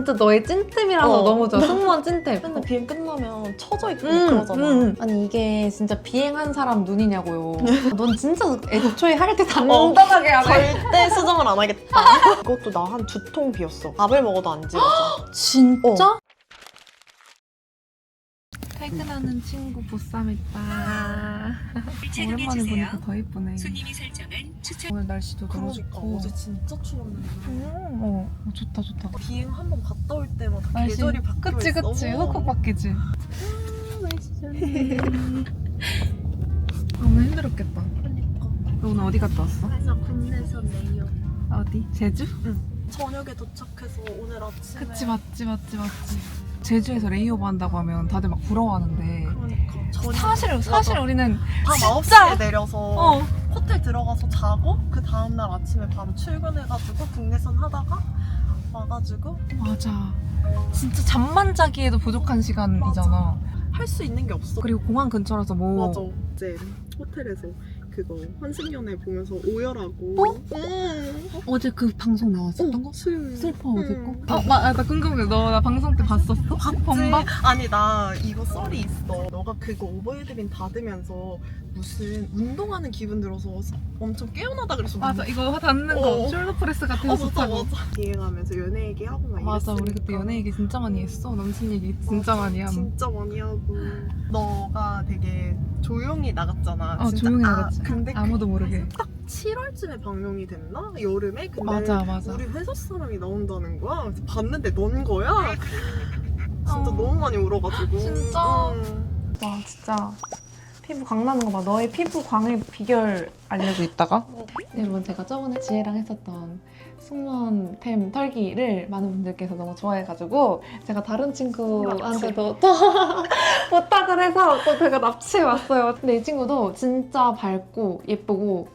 진짜 너의 찐템이라서 너무 좋아. 승무원 찐템. 맨날 비행 끝나면 처져 있고 그러잖아. 아니 이게 진짜 비행한 사람 눈이냐고요. 넌 진짜 애초에 할 때 단단하게 하네. 절대 수정을 안 하겠다. 이것도 나 한 2통 비었어. 밥을 먹어도 안 지워져. 진짜? 퇴근하는 친구 보쌈했다. 오랜만에 보니까 더 예쁘네. 손님이 설정한 추천. 오늘 날씨도 너무 그러니까 좋고. 어제 진짜 추웠는데. 좋다 좋다. 비행 한 번 갔다 올 때마다 날씨 계절이 바뀌어 그치 있어. 그치 훅훅 바뀌지. 날씨 좋네. 오늘 힘들었겠다. 그러니까. 너 오늘 어디 갔다 왔어? 그래서 국내선 레이어. 어디? 제주? 저녁에 도착해서 오늘 아침에. 그치 맞지. 제주에서 레이오버 한다고 하면 다들 막 부러워하는데 그러니까 저녁 사실 우리는 밤 진짜 9시에 내려서 호텔 들어가서 자고 그 다음날 아침에 바로 출근해가지고 국내선 하다가 와가지고 맞아. 진짜 잠만 자기에도 부족한 시간이잖아. 할 수 있는 게 없어. 그리고 공항 근처라서 뭐 맞아. 어제 호텔에서 그거 환승연애 보면서 오열하고. 어제 그 방송 나왔었던 거? 수요일. 슬퍼 어제 거? 나 궁금해. 너 나 방송 때 봤었어? 범박? 아니 나 이거 썰이 있어. 너가 그거 오버헤드빈 닫으면서 무슨 운동하는 기분 들어서 엄청 깨어나다 그랬어. 맞아 이거 닿는 거 숄더 프레스 같은 거 맞아 좋다고. 맞아. 비행하면서 연애 얘기하고 막 맞아 우리 이랬으니까. 그때 연애 얘기 진짜 많이 했어. 남친 얘기 진짜 많이 함. 진짜 많이 하고. 너가 되게 조용히 나갔잖아. 진짜. 조용히 나갔지. 근데 아무도 모르게. 딱 7월쯤에 방영이 됐나? 여름에? 근데 맞아. 우리 회사 사람이 나온다는 거야. 그래서 봤는데 넌 거야? 진짜 어. 너무 많이 울어가지고. 진짜? 와 진짜 피부 광나는 거 봐. 너의 피부 광의 비결 알려줘 있다가. 여러분 제가 저번에 지혜랑 했었던 승무원템 털기를 많은 분들께서 너무 좋아해가지고 제가 다른 친구한테도 또 부탁을 해서 또 제가 납치해왔어요. 근데 이 친구도 진짜 밝고 예쁘고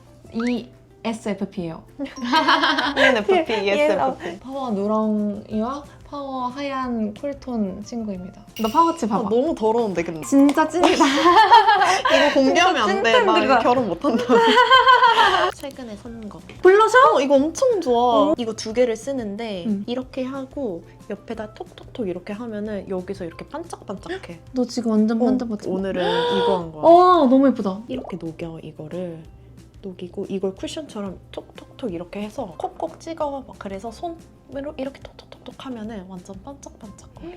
ESFP예요. ENFP, ESFP. 파워 누렁이와 파워 하얀 쿨톤 친구입니다. 너 파워치 봐봐. 너무 더러운데 근데. 진짜 찐이다. 이거 공개하면 안 돼. 나 찐텐들이다. 결혼 못한다. 최근에 산 거. 블러셔? 이거 엄청 좋아. 이거 2개를 쓰는데 응. 이렇게 하고 옆에다 톡톡톡 이렇게 하면은 여기서 이렇게 반짝반짝해. 너 지금 완전 반짝반짝. 오늘은 이거 한 거야. 너무 예쁘다. 이렇게 녹여 이거를. 녹이고 이걸 쿠션처럼 톡톡톡 이렇게 해서 콕콕 찍어. 막 그래서 손으로 이렇게 톡톡톡톡 하면은 완전 반짝반짝거려.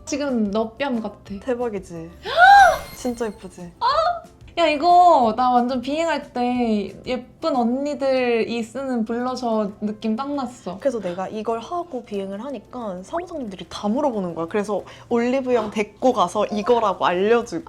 지금 너 뺨 같아. 대박이지? 진짜 예쁘지? 야 이거 나 완전 비행할 때 예쁜 언니들이 쓰는 블러셔 느낌 딱 났어. 그래서 내가 이걸 하고 비행을 하니까 사무장님들이 다 물어보는 거야. 그래서 올리브영 데리고 가서 이거라고 알려주고.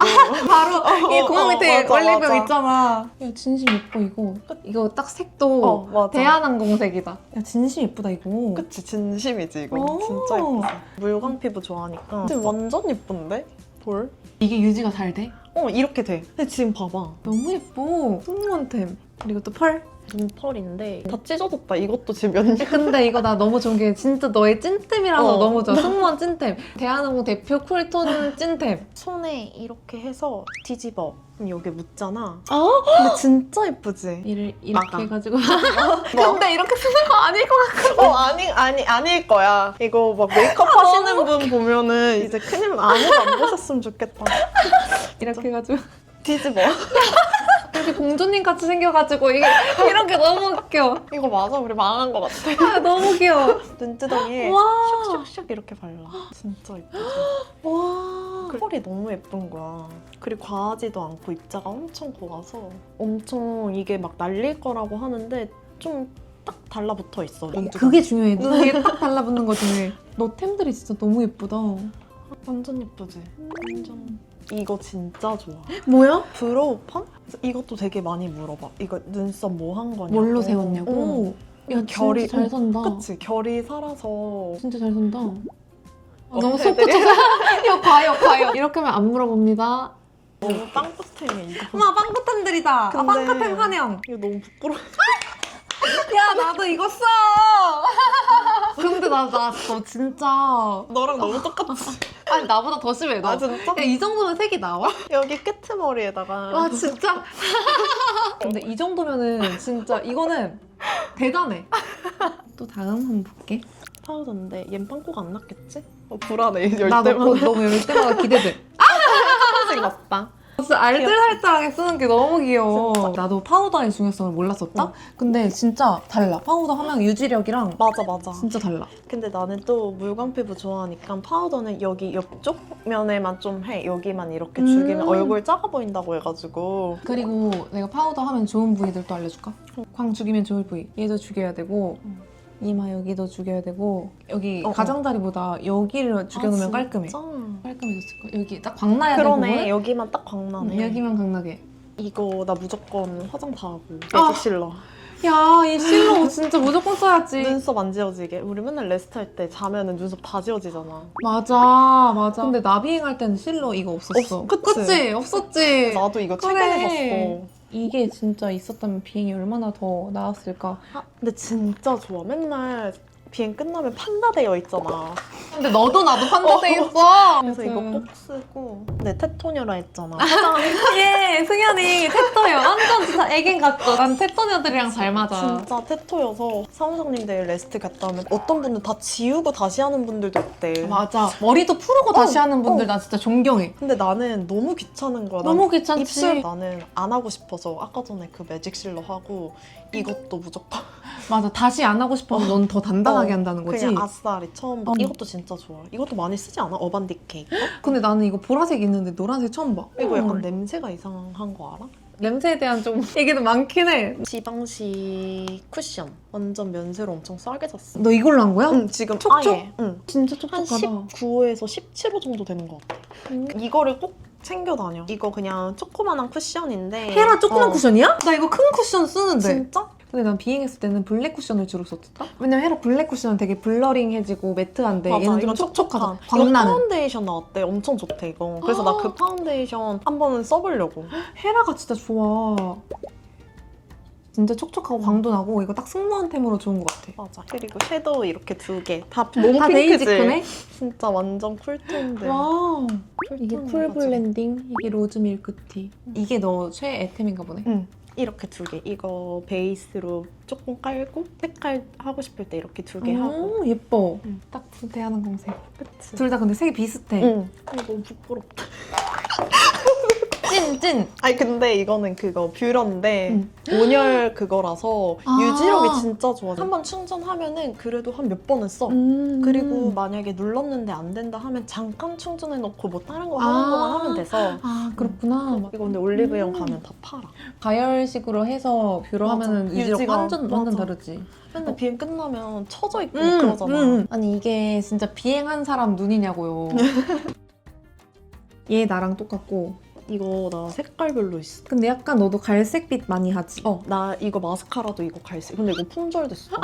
바로 이 공항 밑에 맞아, 올리브영 맞아. 있잖아. 야 진심 예뻐 이거. 이거 딱 색도 맞아. 대한항공색이다. 야 진심 예쁘다 이거. 그치, 진심이지 이거. 오. 진짜 예쁘지. 물광 피부 좋아하니까. 지금 완전 예쁜데? 볼? 이게 유지가 잘 돼? 이렇게 돼. 근데 지금 봐봐. 너무 예뻐. 승무원템. 그리고 또 펄. 눈펄인데 다 찢어졌다. 이것도 지금 몇 년. 근데 이거 나 너무 좋은 게 진짜 너의 찐템이라서 너무 좋아. 승무원 찐템. 대한항공 대표 쿨톤 찐템. 손에 이렇게 해서 뒤집어. 그럼 여기 묻잖아. 근데 진짜 예쁘지? 이렇게 막아. 해가지고. 근데 이렇게 쓰는 거 아닐 것 같아. 아닐 거야. 이거 막 메이크업 하시는 분 보면은 이제 큰일 아무도 안 보셨으면 좋겠다. 이렇게 해가지고. 뒤집어. 이렇게 공주님 같이 생겨가지고 이게 이렇게 너무 웃겨. 이거 맞아? 우리 망한 것 같아. 아, 너무 귀여워. 눈두덩이에 와. 샥샥샥 이렇게 발라. 진짜 예쁘지? 와. 펄이 너무 예쁜 거야. 그리고 과하지도 않고 입자가 엄청 고와서 엄청 이게 막 날릴 거라고 하는데 좀 딱 달라붙어 있어. 그게 중요해. 눈에 딱 달라붙는 거 중요해. 너 템들이 진짜 너무 예쁘다. 완전 예쁘지? 완전. 이거 진짜 좋아. 뭐야? 브로우펌? 이것도 되게 많이 물어봐. 이거 눈썹 뭐 한 거냐고. 뭘로 세웠냐고? 야, 결이 진짜 잘 산다. 그치? 결이 살아서. 진짜 잘 산다. 너무 애들이? 솟구쳐서. 이거 봐요. 이렇게 하면 안 물어봅니다. 너무 빵꾸템이야 이거. 엄마, 빵꾸템들이다. 근데- 빵꾸템 환영. 이거 너무 부끄러워. 야, 나도 이거 써. 근데 너 진짜. 너랑 너무 똑같지? 아니, 나보다 더 심해, 너. 아 진짜? 야, 이 정도면 색이 나와? 여기 끄트머리에다가. 와, 진짜? 근데 이 정도면은 진짜 이거는 대단해. 또 다음 한번 볼게. 파우더인데 얜 빵꾸가 안 났겠지? 불안해. 나 너무 열 때마다 기대돼. 하나씩 났다. 진짜 알뜰살뜰하게 쓰는 게 너무 귀여워. 나도 파우더의 중요성을 몰랐었다? 응. 근데 진짜 달라. 파우더 하면 유지력이랑 맞아. 진짜 달라. 근데 나는 또 물광 피부 좋아하니까 파우더는 여기 옆쪽 면에만 좀 해. 여기만 이렇게 죽이면 얼굴 작아 보인다고 해가지고. 그리고 내가 파우더 하면 좋은 부위들도 알려줄까? 광 죽이면 좋을 부위. 얘도 죽여야 되고 이마 여기도 죽여야 되고 여기 가장자리보다 여기를 죽여놓으면 깔끔해. 깔끔해졌을 거야. 여기 딱 광나야 되고 그러네. 여기만 딱 광나네. 여기만 광나게. 이거 나 무조건 화장 다 하고 아. 매직 실러. 야, 이 실로 진짜 무조건 써야지. 눈썹 안 지워지게. 우리 맨날 레스트 할 때 자면은 눈썹 다 지워지잖아. 맞아. 근데 나 비행할 때는 실로 이거 없었어. 그치? 없었지. 나도 이거 그래. 최근에 봤어. 이게 진짜 있었다면 비행이 얼마나 더 나았을까. 근데 진짜 좋아. 맨날 비행 끝나면 판다 되어 있잖아. 근데 너도 나도 판다 돼 있어. 그래서 이거 꼭 쓰고. 근데 테토녀라 했잖아. 화장을 예, 승현이 테토요. 완전 진짜 애견 같고. 난 테토녀들이랑 잘 맞아. 진짜 테토여서 사무장님들 레스트 갔다 오면 어떤 분은 다 지우고 다시 하는 분들도 있대. 맞아. 머리도 풀고 다시 하는 분들 나 진짜 존경해. 근데 나는 너무 귀찮은 거야. 너무 난 귀찮지. 입술 나는 안 하고 싶어서 아까 전에 그 매직 실러 하고 이것도 무조건 맞아. 다시 안 하고 싶어서 넌 더 단단하게 한다는 거지. 그냥 아싸리 처음 봐. 이것도 진짜 좋아. 이것도 많이 쓰지 않아? 어반디케이. 근데 나는 이거 보라색 있는데 노란색 처음 봐. 이거 약간 냄새가 이상한 거 알아? 냄새에 대한 좀 얘기도 많긴 해. 지방시 쿠션. 완전 면세로 엄청 싸게 샀어. 너 이걸로 한 거야? 응, 지금 촉촉? 아예. 응. 진짜 한 촉촉하다. 19에서 17호 정도 되는 것 같아. 이거를 꼭 챙겨 다녀. 이거 그냥 조그만한 쿠션인데. 헤라 조그만 쿠션이야? 나 이거 큰 쿠션 쓰는데. 진짜? 근데 난 비행했을 때는 블랙 쿠션을 주로 썼다? 왜냐면 헤라 블랙 쿠션은 되게 블러링해지고 매트한데 맞아, 얘는 좀 이건 촉촉하다. 이거 광나는. 파운데이션 나왔대. 엄청 좋대 이거. 그래서 나 그 파운데이션 한 번은 써보려고. 헤라가 진짜 좋아. 진짜 촉촉하고 광도 나고 이거 딱 승무원템으로 좋은 것 같아. 맞아. 그리고 섀도우 이렇게 2개. 다 너무 다 핑크지? 베이지크네? 진짜 완전 쿨톤들. 와. 이게 쿨톤 쿨 해가지고. 블렌딩, 이게 로즈 밀크티. 이게 너 최애 애템인가 보네. 응. 이렇게 2개. 이거 베이스로 조금 깔고 색깔 하고 싶을 때 이렇게 2개 하고. 오, 예뻐. 응. 딱 대하는 검색. 그치? 둘 다 근데 색이 비슷해. 응. 이거 너무 부끄럽다. 찐. 아니 근데 이거는 그거 뷰러인데 응. 온열 그거라서 아. 유지력이 진짜 좋아. 한 번 충전하면은 그래도 한 몇 번은 써. 그리고 만약에 눌렀는데 안 된다 하면 잠깐 충전해놓고 뭐 다른 거 하는 동안 하면 돼서. 아, 그렇구나. 이거 근데 올리브영 가면 다 팔아. 가열식으로 해서 뷰러 맞아. 하면은 유지력 유지가. 완전 맞아. 다르지. 맨날 비행 끝나면 처져 있고 그러잖아. 아니 이게 진짜 비행한 사람 눈이냐고요. 얘 나랑 똑같고. 이거 나 색깔별로 있어. 근데 약간 너도 갈색빛 많이 하지? 나 이거 마스카라도 이거 갈색. 근데 이거 품절됐어.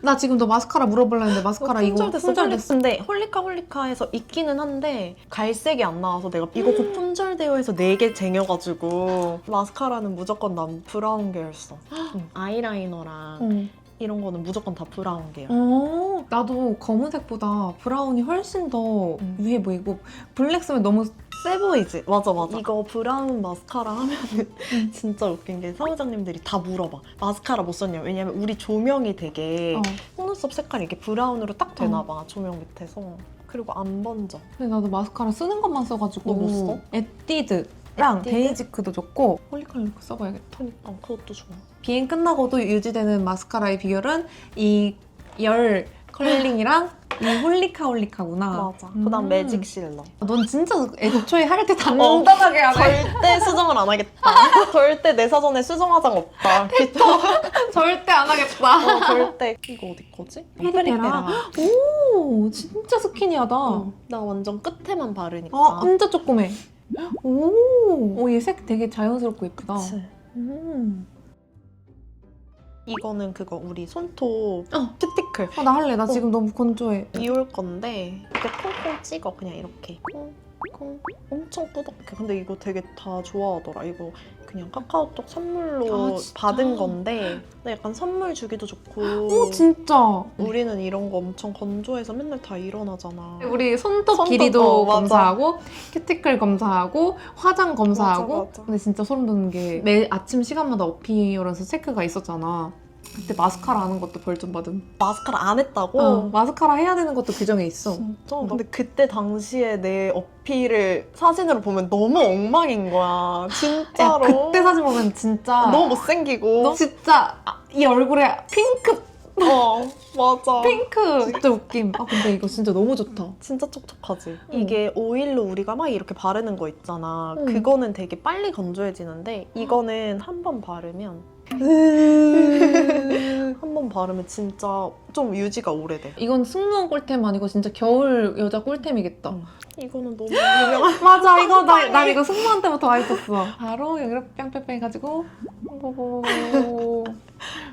나 지금 너 마스카라 물어보려 했는데 마스카라 이거 품절됐어. 근데 홀리카홀리카에서 있기는 한데 갈색이 안 나와서 내가 이거 곧 품절되어 해서 4개 쟁여가지고 마스카라는 무조건 난 브라운 계열 써. 아이라이너랑 이런 거는 무조건 다 브라운 계열. 나도 검은색보다 브라운이 훨씬 더 유해 보이고 블랙 쓰면 너무 세 보이지? 맞아. 이거 브라운 마스카라 하면은 진짜 웃긴 게 사무장님들이 다 물어봐. 마스카라 못 썼냐? 왜냐면 우리 조명이 되게 속눈썹 색깔이 이렇게 브라운으로 딱 되나 봐. 조명 밑에서. 그리고 안 번져. 근데 나도 마스카라 쓰는 것만 써가지고 너 뭐 써? 에뛰드랑 에뛰드? 데이지크도 좋고 홀리카홀리카 써봐야겠다. 그러니까 그것도 좋아. 비행 끝나고도 유지되는 마스카라의 비결은 이 열 컬링이랑 이 홀리카홀리카구나. 맞아. 그다음 매직 실러. 넌 진짜 애초에 할 때 단단하게 하네. 절대 수정을 안 하겠다. 절대 내 사전에 수정 화장 없다. 절대 안 하겠다. 절대. 이거 어디 거지? 페리페라. 오, 진짜 스키니하다. 나 완전 끝에만 바르니까. 진짜 조그매. 오, 얘 색 되게 자연스럽고 예쁘다. 그치. 이거는 그거 우리 손톱 큐티클. 나 할래. 나 지금 너무 건조해. 비올 건데 이렇게 콩콩 찍어. 그냥 이렇게 콩콩. 엄청 꾸덕해. 근데 이거 되게 다 좋아하더라. 이거 그냥 카카오톡 선물로 받은 건데 근데 약간 선물 주기도 좋고. 오, 진짜. 우리는 이런 거 엄청 건조해서 맨날 다 일어나잖아. 우리 손톱 길이도 맞아. 검사하고 큐티클 검사하고 화장 검사하고 맞아. 근데 진짜 소름 돋는 게 매 아침 시간마다 어피어런스 체크가 있었잖아. 그때 마스카라 하는 것도 벌 좀 받음. 마스카라 안 했다고? 마스카라 해야 되는 것도 규정에 있어. 진짜? 근데 그때 당시에 내 어필을 사진으로 보면 너무 엉망인 거야. 야, 진짜로. 그때 사진 보면 진짜 너무 못생기고. 너 진짜 이 얼굴에 핑크 맞아. 핑크 진짜 웃김. 아 근데 이거 진짜 너무 좋다. 진짜 촉촉하지. 이게 오일로 우리가 막 이렇게 바르는 거 있잖아. 응. 그거는 되게 빨리 건조해지는데 이거는 한 번 바르면 한 번 바르면 진짜 좀 유지가 오래돼. 이건 승무원 꿀템 아니고 진짜 겨울 여자 꿀템이겠다. 응. 이거는 너무 유명한. 맞아 이거 난 이거 승무원 때부터 와 있었어. 바로 여기로 뺑뺑뺑 해가지고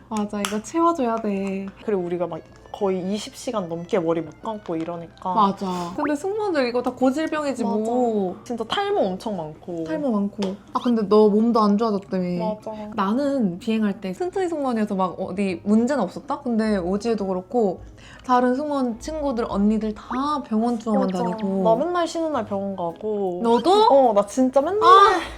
맞아 이거 채워줘야 돼. 그리고 우리가 막 거의 20시간 넘게 머리 못 감고 이러니까 맞아. 근데 승무원들 이거 다 고질병이지 뭐. 진짜 탈모 엄청 많고. 탈모 많고. 아 근데 너 몸도 안 좋아졌다며. 맞아. 나는 비행할 때 튼튼이 승무원이어서 막 어디 문제는 없었다? 근데 오지에도 그렇고 다른 승무원 친구들 언니들 다 병원 투어만 맞아. 다니고. 나 맨날 쉬는 날 병원 가고. 너도? 나 진짜 맨날.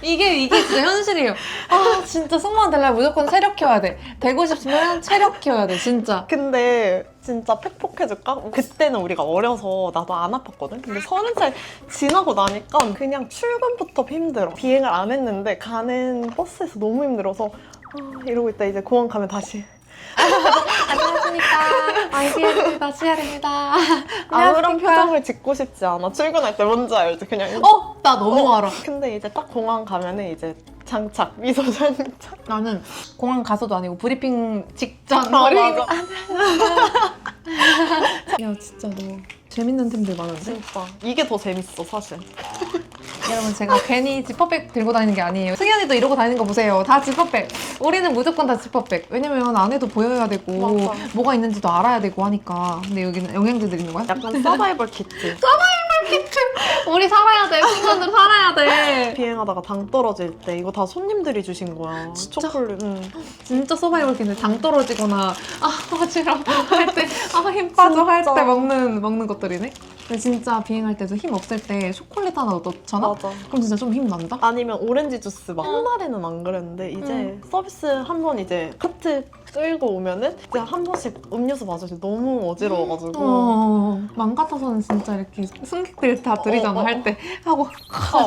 이게 진짜 현실이에요. 아 진짜 승무원 되려면 무조건 체력 키워야 돼. 되고 싶으면 체력 키워야 돼 진짜. 근데 진짜 팩폭해줄까? 그때는 우리가 어려서 나도 안 아팠거든? 근데 30살 지나고 나니까 그냥 출근부터 힘들어. 비행을 안 했는데 가는 버스에서 너무 힘들어서 이러고 있다 이제 공항 가면 다시 안녕하십니까. IBM입니다. CR입니다. 아무런 표정을 짓고 싶지 않아. 출근할 때 뭔지 알지? 그냥 나 너무 알아. 근데 이제 딱 공항 가면은 이제 장착, 미소 장착. 나는 공항 가서도 아니고 브리핑 직전 맞아. 야 진짜 너 재밌는 템들 많은데? 진짜 이게 더 재밌어 사실. 여러분 제가 괜히 지퍼백 들고 다니는 게 아니에요. 승현이도 이러고 다니는 거 보세요. 다 지퍼백. 우리는 무조건 다 지퍼백. 왜냐면 안에도 보여야 되고 맞아. 뭐가 있는지도 알아야 되고 하니까. 근데 여기는 영양제들 있는 거야? 약간 서바이벌 키트. 우리 살아야 돼. 승현들 살아야 돼. 비행하다가 당 떨어질 때 이거 다 손님들이 주신 거야. 진짜? 초콜릿. 응. 진짜 서바이벌 킨데 당 떨어지거나 어지러워 할 때 힘 빠져 할 진짜. 때 먹는 것들이네. 근데 진짜 비행할 때도 힘 없을 때 초콜릿 하나 넣잖아? 맞아. 그럼 진짜 좀 힘 난다? 아니면 오렌지 주스 막 옛날에는 안 그랬는데 이제 서비스 한 번 이제 카트 끌고 오면은 이제 한 번씩 음료수 마셔서 너무 어지러워가지고 맘 같아서는 진짜 이렇게 승객들 다 들이잖아 할 때 하고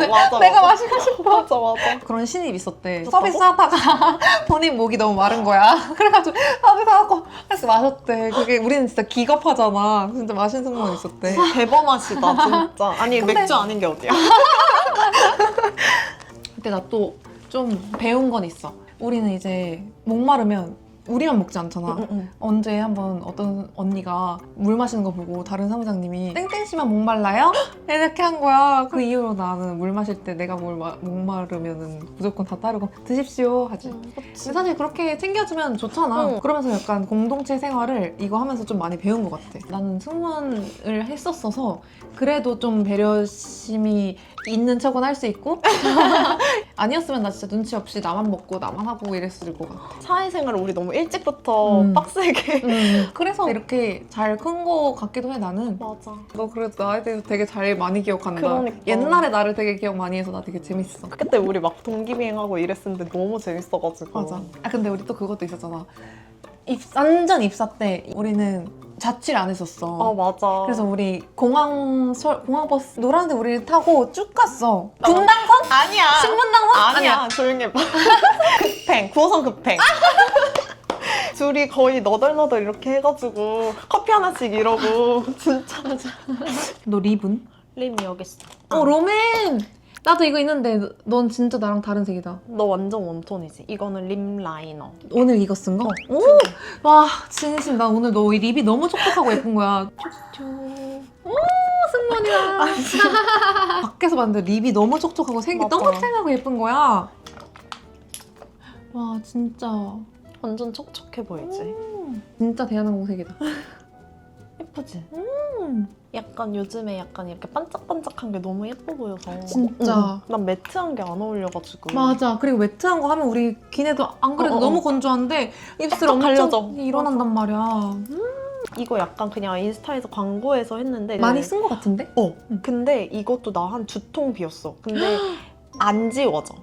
맞아 내가 마시고 싶어. 맞아 그런 신입 있었대. 있었다고? 서비스 하다가 본인 목이 너무 마른 거야. 그래가지고 서비스 하고 이렇게 마셨대. 그게 우리는 진짜 기겁하잖아. 진짜 마신 승무원 있었대. 대범하시다 진짜. 아니 근데- 맥주 아닌 게 어디야. 그때 나 또 좀 배운 건 있어. 우리는 이제 목마르면 우리만 먹지 않잖아. 응. 언제 한번 어떤 언니가 물 마시는 거 보고 다른 사무장님이 땡땡씨만 목말라요? 이렇게 한 거야. 그 이후로 나는 물 마실 때 내가 목마르면은 무조건 다 따르고 드십시오 하지. 근데 사실 그렇게 챙겨주면 좋잖아. 응. 그러면서 약간 공동체 생활을 이거 하면서 좀 많이 배운 것 같아. 나는 승무원을 했었어서 그래도 좀 배려심이 있는 척은 할 수 있고 아니었으면 나 진짜 눈치 없이 나만 먹고 나만 하고 이랬을 것 같아. 사회생활을 우리 너무 일찍부터 빡세게. 그래서 이렇게 잘 큰 거 같기도 해 나는. 맞아. 너 그래도 나에 대해서 되게 잘 많이 기억한다. 그러니까. 옛날에 나를 되게 기억 많이 해서 나 되게 재밌어. 그때 우리 막 동기비행하고 이랬었는데 너무 재밌어가지고. 맞아. 아 근데 우리 또 그것도 있었잖아. 완전 입사 때 우리는 자취를 안 했었어. 맞아. 그래서 우리 공항 버스 노란데 우리를 타고 쭉 갔어. 분당선? 아니야. 신분당선? 아니야. 조용히 해봐. 급행. 9호선 급행. 둘이 거의 너덜너덜 이렇게 해가지고 커피 하나씩 이러고 진짜. 너 립은? 림 여기 있어. 로맨! 나도 이거 있는데 넌 진짜 나랑 다른 색이다. 너 완전 웜톤이지? 이거는 림 라이너. 오늘 이거 쓴 거? 오! 와 진심 나 오늘 너 이 립이 너무 촉촉하고 예쁜 거야. 오 승무원이다. 밖에서 봤는데 립이 너무 촉촉하고 색이 맞아. 너무 쨍하고 예쁜 거야. 와 진짜 완전 촉촉해 보이지? 진짜 대한항공색이다. 예쁘지? 약간 요즘에 약간 이렇게 반짝반짝한 게 너무 예뻐 보여서. 진짜. 난 매트한 게 안 어울려가지고. 맞아. 그리고 매트한 거 하면 우리 기내도 안 그래도 너무 건조한데 입술 딱 엄청 갈려져. 일어난단 말이야. 이거 약간 그냥 인스타에서 광고해서 했는데 많이 쓴 거 같은데? 근데 이것도 나 한 2통 비었어. 근데 안 지워져.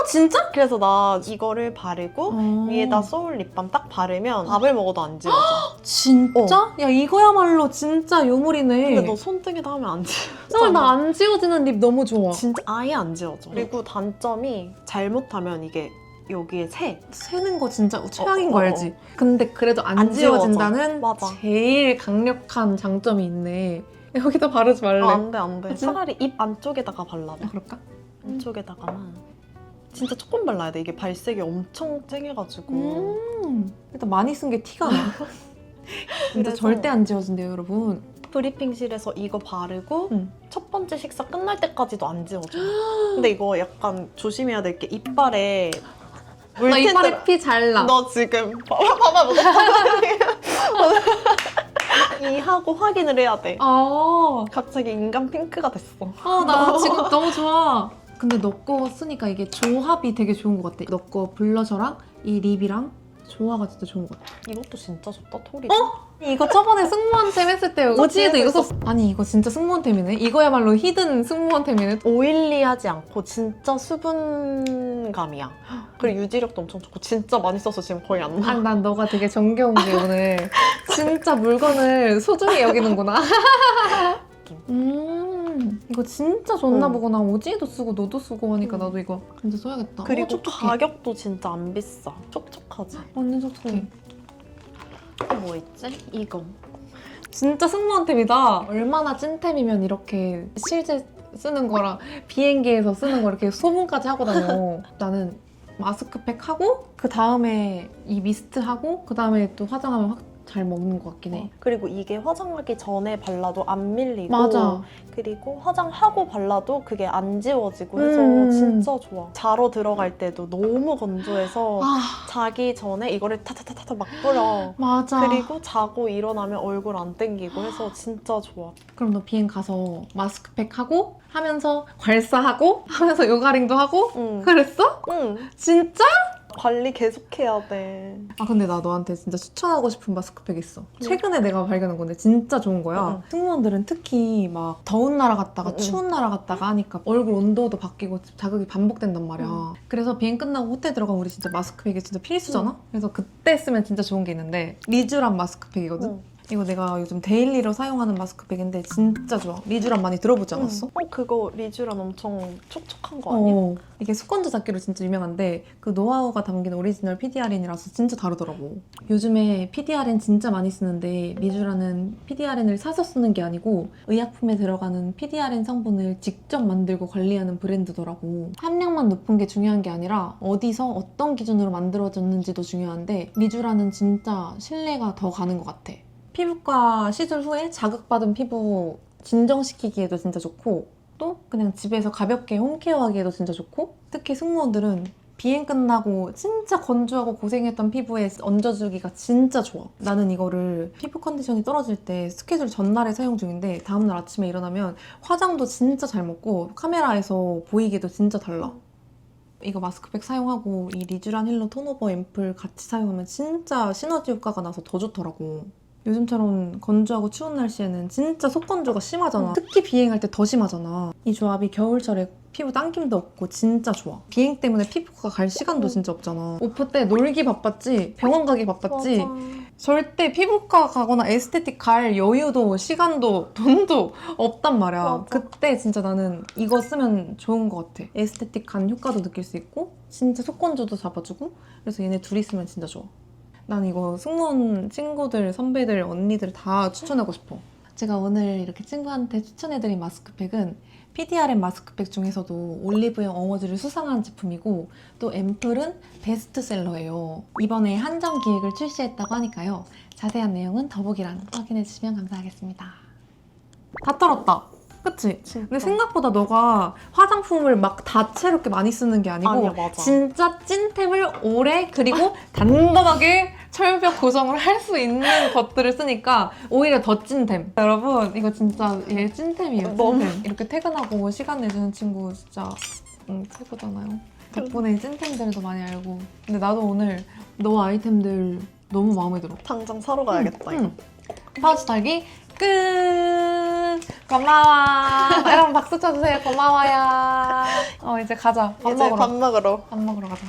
진짜? 그래서 나 이거를 바르고 위에다 소울 립밤 딱 바르면 밥을 먹어도 안 지워져. 진짜? 야 이거야말로 진짜 요물이네. 근데 너 손등에다 하면 안 지워져. 나 안 지워지는 립 너무 좋아. 진짜 아예 안 지워져. 그리고 단점이 잘못하면 이게 여기에 새는 거 진짜 최악인 거 어. 알지? 근데 그래도 안 안 지워져. 지워진다는 맞아. 제일 강력한 장점이 있네. 여기다 바르지 말래. 안 돼, 안 돼. 그치? 차라리 입 안쪽에다가 발라봐. 그럴까? 안쪽에다가만. 진짜 조금 발라야 돼. 이게 발색이 엄청 쨍해가지고. 일단 많이 쓴 게 티가 나. 근데 그래서- 절대 안 지워진대요, 여러분. 브리핑실에서 이거 바르고 응. 첫 번째 식사 끝날 때까지도 안 지워져. 근데 이거 약간 조심해야 될 게 이빨에 나 물티슈. 이빨에 피 잘 나. 너 지금 봐봐 너 이 하고 확인을 해야 돼. 갑자기 인간 핑크가 됐어. 나 지금 너무 좋아. 근데 너 거 쓰니까 이게 조합이 되게 좋은 것 같아. 너 거 블러셔랑 이 립이랑 조화가 진짜 좋은 것 같아. 이것도 진짜 좋다, 톨이. 이거 저번에 승무원템 했을 때 오지에도 이거 썼어. 아니 이거 진짜 승무원템이네. 이거야말로 히든 승무원템이네. 오일리하지 않고 진짜 수분감이야. 그리고 유지력도 엄청 좋고 진짜 많이 써서 지금 거의 안 나. 아니 난 너가 되게 정겨운 게 오늘 진짜 물건을 소중히 여기는구나. 이거 진짜 좋나 응. 보구나. 오지에도 쓰고 너도 쓰고 하니까 응. 나도 이거 진짜 써야겠다. 그리고 촉촉해. 가격도 진짜 안 비싸. 촉촉하지. 완전 촉촉해. 응. 또 뭐 있지? 이거. 진짜 승무원템이다. 얼마나 찐템이면 이렇게 실제 쓰는 거랑 비행기에서 쓰는 거 이렇게 소분까지 하고 다녀. 나는 마스크팩 하고 그 다음에 이 미스트 하고 그 다음에 또 화장하면 확 잘 먹는 것 같긴 해. 그리고 이게 화장하기 전에 발라도 안 밀리고 맞아. 그리고 화장하고 발라도 그게 안 지워지고 해서 진짜 좋아. 자러 들어갈 때도 너무 건조해서 자기 전에 이거를 타타타타 막 뿌려. 맞아. 그리고 자고 일어나면 얼굴 안 땡기고 해서 진짜 좋아. 그럼 너 비행 가서 마스크팩 하고 하면서 괄사하고 하면서 요가링도 하고 응. 그랬어? 응. 진짜? 관리 계속해야 돼. 근데 나 너한테 진짜 추천하고 싶은 마스크팩 있어. 최근에 내가 발견한 건데 진짜 좋은 거야. 응. 승무원들은 특히 막 더운 나라 갔다가 응. 추운 나라 갔다가 하니까 얼굴 온도도 바뀌고 자극이 반복된단 말이야. 응. 그래서 비행 끝나고 호텔 들어가면 우리 진짜 마스크팩이 진짜 필수잖아? 그래서 그때 쓰면 진짜 좋은 게 있는데 리쥬란 마스크팩이거든? 응. 이거 내가 요즘 데일리로 사용하는 마스크팩인데 진짜 좋아. 리쥬란 많이 들어보지 않았어? 그거 리쥬란 엄청 촉촉한 거 아니야? 이게 수건조 잡기로 진짜 유명한데 그 노하우가 담긴 오리지널 PDRN이라서 진짜 다르더라고. 요즘에 PDRN 진짜 많이 쓰는데 리쥬라는 PDRN을 사서 쓰는 게 아니고 의약품에 들어가는 PDRN 성분을 직접 만들고 관리하는 브랜드더라고. 함량만 높은 게 중요한 게 아니라 어디서 어떤 기준으로 만들어졌는지도 중요한데 리쥬라는 진짜 신뢰가 더 가는 것 같아. 피부과 시술 후에 자극받은 피부 진정시키기에도 진짜 좋고 또 그냥 집에서 가볍게 홈케어하기에도 진짜 좋고 특히 승무원들은 비행 끝나고 진짜 건조하고 고생했던 피부에 얹어주기가 진짜 좋아. 나는 이거를 피부 컨디션이 떨어질 때 스케줄 전날에 사용 중인데 다음날 아침에 일어나면 화장도 진짜 잘 먹고 카메라에서 보이기도 진짜 달라. 이거 마스크팩 사용하고 이 리쥬란 힐러 톤오버 앰플 같이 사용하면 진짜 시너지 효과가 나서 더 좋더라고. 요즘처럼 건조하고 추운 날씨에는 진짜 속건조가 심하잖아. 특히 비행할 때 더 심하잖아. 이 조합이 겨울철에 피부 당김도 없고 진짜 좋아. 비행 때문에 피부과 갈 시간도 진짜 없잖아. 오프 때 놀기 바빴지, 병원 가기 바빴지. 맞아. 절대 피부과 가거나 에스테틱 갈 여유도 시간도 돈도 없단 말이야. 맞아. 그때 진짜 나는 이거 쓰면 좋은 것 같아. 에스테틱한 효과도 느낄 수 있고 진짜 속건조도 잡아주고 그래서 얘네 둘이 쓰면 진짜 좋아. 난 이거 승무원 친구들, 선배들, 언니들 다 추천하고 싶어. 제가 오늘 이렇게 친구한테 추천해드린 마스크팩은 PDRN 마스크팩 중에서도 올리브영 어워즈를 수상한 제품이고 또 앰플은 베스트셀러예요. 이번에 한정 기획을 출시했다고 하니까요. 자세한 내용은 더보기란 확인해주시면 감사하겠습니다. 다 털었다. 그치? 진짜. 근데 생각보다 너가 화장품을 막 다채롭게 많이 쓰는 게 아니고 아니야, 맞아. 진짜 찐템을 오래 그리고 단단하게 철벽 고정을 할 수 있는 것들을 쓰니까 오히려 더 찐템. 여러분 이거 진짜 얘 찐템이에요. 너무. 찐템. 이렇게 퇴근하고 시간 내주는 친구 진짜 최고잖아요. 덕분에 찐템들도 많이 알고. 근데 나도 오늘 너 아이템들 너무 마음에 들어. 당장 사러 가야겠다. 이거. 파우치 달기 끝! 고마워. 여러분 박수 쳐주세요. 고마워요. 이제 가자. 밥 이제 먹으러. 밥 먹으러. 밥 먹으러 가자.